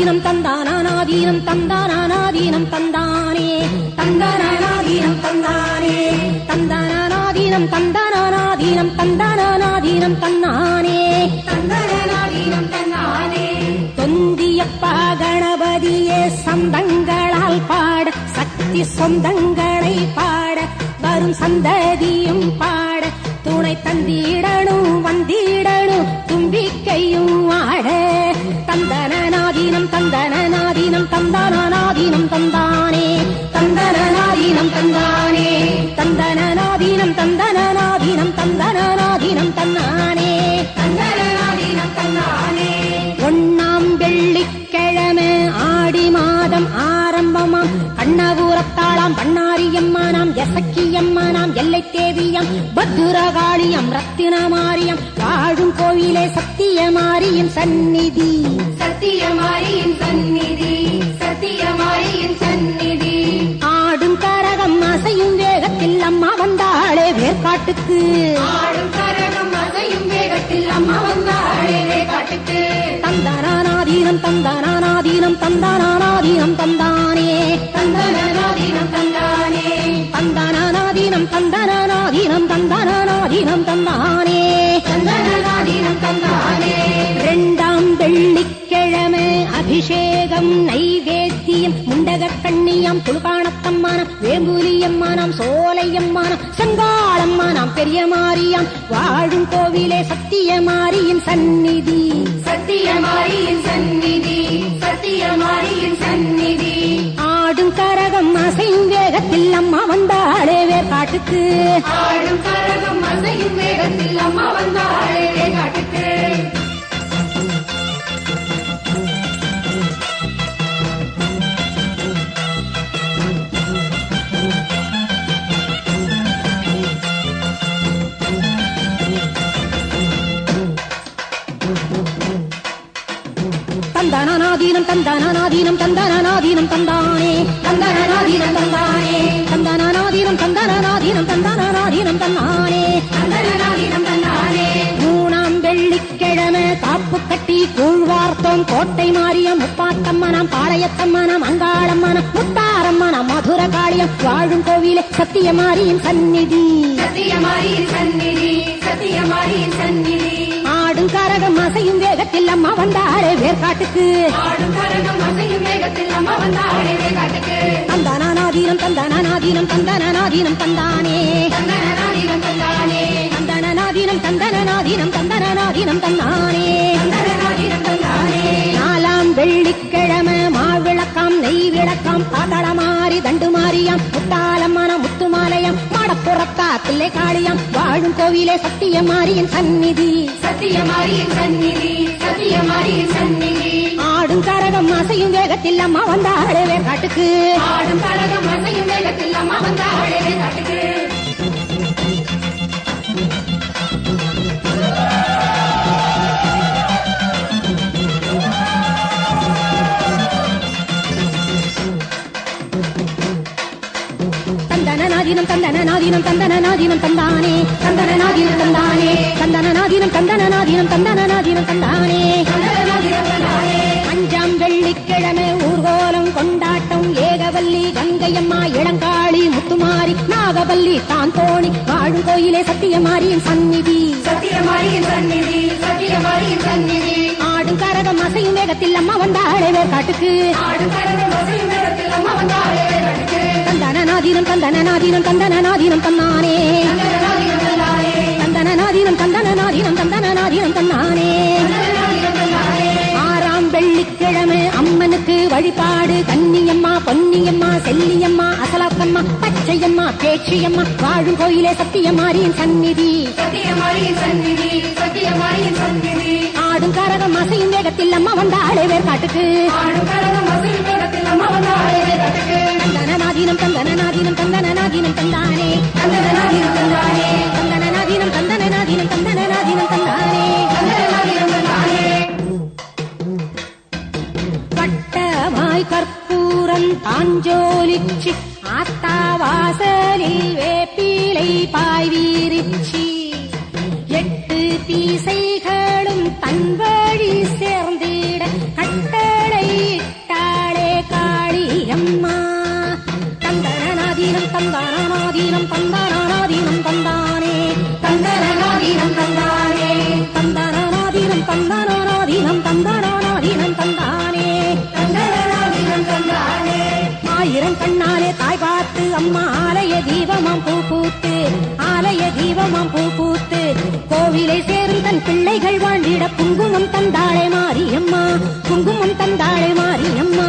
தந்தானாதீனம் தந்தானாதீனம் தந்தானாதீனம் தந்தானே தந்தானாதீனம் தந்தானே தந்தானாதீனம் தந்தானாதீனம் தந்தானாதீனம் தந்தானே தந்தானாதீனம் தந்தானே தொந்தியப்பா கணபதியே சந்தங்களால் பாட சக்தி சொந்தங்களை பாட வரும் சந்ததியும் பாட துணை தந்திடணும் வந்திடணும் தும்பிக்கையும் ஆட தந்தனாதீனம் தந்தனாதீனம் தந்தானாதீனம் தந்தானே தந்தனாதீனம் தந்தானே தந்தனாதீனம் தந்தனாதீனம் தந்தனாதீனம் தந்தானே தந்தனாதீனம் தந்தானே ஒண்ணாம் வெள்ளிக்கிழமை ஆடி மாதம் ஆரம்பமாம் கண்ணபுரத்தாளாம் பண்ணாரியம்மானாம் எசக்கியம்மானாம் எல்லை தேவியம் பத்ரகாளியம் ரத்தினமாரியம் வாழும் கோவிலே சத்தியமாரியின் சந்நிதி சத்தியமாரியின் சந்நிதி சத்தியமாரியின் சந்நிதி ஆடும் கரகம் அசையும் வேகத்தில் அம்மா வந்தாளே வேர்காட்டுக்கு ஆடும் கரகம் அசையும் வேகத்தில் அம்மா வந்தாளே வேர்காட்டுக்கு தந்தானாதீனம் தந்தானாதீனம் தந்தானாதீனம் தந்தானே தந்தானாதீனம் தந்தானே தந்தானாதீனம் தந்தானாதீனம் தந்தானாதீனம் தந்தானே தந்தானாதீனம் தந்தானே இரண்டாம் வெள்ளிக்கிழமை அபிஷேகம் நைவேத்தியம் முண்டக கண்ணியாம் துளுகாணத்தம்மானம் வேம்புலியம்மானாம் சோலையம்மானம் செங்காளம்மானாம் பெரிய மாரியாம் வாழும் கோவிலே சத்தியமாரியின் சந்நிதி சத்தியமாரியின் சந்நிதி சத்தியமாரியின் சந்நிதி ஆடும் கரகம் அசையும் வேகத்தில் அம்மா வந்தாளே வேர்காட்டுக்கு ஆடும் கரகம் அசையும் வேகத்தில் அம்மா வந்தாளே வேர்காட்டுக்கு தந்தானாதீனம் தந்தானாதீனம் தந்தானாதீனம் தந்தானே தந்தானாதீனம் தந்தானே தந்தானாதீனம் தந்தானாதீனம் தந்தானாதீனம் தந்தானே தந்தானாதீனம் தந்தானே மூணாம் வெள்ளிக்கிழமை காப்பு கட்டி கூழ்வார்த்தோம் கோட்டை மாரியம் முப்பாத்தம்மனாம் பாளையத்தம்மனாம் அங்காளம்மனாம் முத்தாரம்மனாம் மதுர காளியம் வாழும் கோவிலே சத்தியமாரியின் சந்நிதி சத்தியமாரியின் சந்நிதி சத்தியமாரியின் சந்நிதி ஆடும் கரகம் அசையும் வேகத்தில் அம்மா வந்தாளே வேர்காட்டுக்கு ஆடும் கரகம் அசையும் வேகத்தில் அம்மா வந்தாளே வேர்காட்டுக்கு தந்தானாதீனம் தந்தானாதீனம் தந்தானாதீனம் தந்தானே தந்தானாதீனம் தந்தானே தந்தானாதீனம் தந்தானாதீனம் தந்தானாதீனம் தந்தானே தந்தானாதீனம் தந்தானே நாலாம் வெள்ளிக்கிழமை மாவிளக்காம் நெய் விளக்காம் பாதாளமாரி தண்டுமாரியாம் முத்தாலம்மானாம் முத்துமாலயம் மாடப்புறத்தா பிள்ளை காளியாம் வாழும் கோவிலே சத்தியமாரியின் சந்நிதி சத்தியமாரியின் சந்நிதி சத்தியமாரியின் சந்நிதி ஆடும் கரகம் அசையும் வேகத்தில் அம்மா வந்தாளே வேர்காட்டுக்கு ஆடும் கரகம் அசையும் வேகத்தில் அம்மா வந்தாளே வேர்காட்டுக்கு தந்தனாதீனம் தந்தனாதீனம் தந்தனாதீனம் தந்தானே தந்தனாதீனம் தந்தானே தந்தனாதீனம் தந்தனாதீனம் தந்தனாதீனம் தந்தானே தந்தனாதீனம் தந்தானே அஞ்சாம் வெள்ளிக்கிழமை ஊர்கோலம் கொண்டாட்டம் ஏகவல்லி கங்கையம்மா இளங்காளி முத்துமாரி நாகவல்லி தாந்தோணி வாழும் கோயிலே சத்தியமாரியின் சந்நிதி சத்தியமாரியின் சந்நிதி சத்தியமாரியின் சந்நிதி ஆடும் கரகம் அசையும் வேகத்தில் அம்மா வந்தாளே வேர்காட்டுக்கு ஆடும் கரகம் அசையும் வேகத்தில் அம்மா வந்தாளே வேர்காட்டுக்கு தந்தனாதீனம் தந்தனாதீனம் தந்தனாதீனம் தந்தானே தந்தனாதீனம் தந்தனாதீனம் தந்தனாதீனம் தந்தானே ஆறாம் வெள்ளிக்கிழமை அம்மனுக்கு வழிபாடு கன்னியம்மா பொன்னியம்மா செல்லியம்மா அசலாக்கம்மா பச்சையம்மா பேச்சியம்மா வாழும் கோயிலே சத்தியமாரியின் சந்நிதி சத்தியமாரியின் சந்நிதி சத்தியமாரியின் சந்நிதி ஆடும் கரகம் அசையும் வேகத்தில் அம்மா வந்தாளே வேர்காட்டுக்கு ஆடும் கரகம் அசையும் வேகத்தில் அம்மா வந்தாளே வேர்காட்டுக்கு தந்தனாதீனம் தந்தனாதீனம் தந்தனாதீனம் தந்தானே தந்தனாதீனம் தந்தானே தந்தனாதீனம் தந்தனாதீனம் தந்தனாதீனம் தந்தானே தந்தனாதீனம் தந்தானே வட்டமாய் கற்பூரம் தாஞ்சோலிச்சி ஆத்தாவாசலில் வேப்பிலை பாய் வீரிச்சி எட்டு தீசைகளும் தன் வழி சேர்ந்திட கட்டளை கோலமாம் பூ பூத்து கோவிலை சேரும் தன் பிள்ளைகள் வாழ்ந்திட குங்குமம் தந்தாளே மாரியம்மா, குங்குமம் தந்தாளே மாரியம்மா.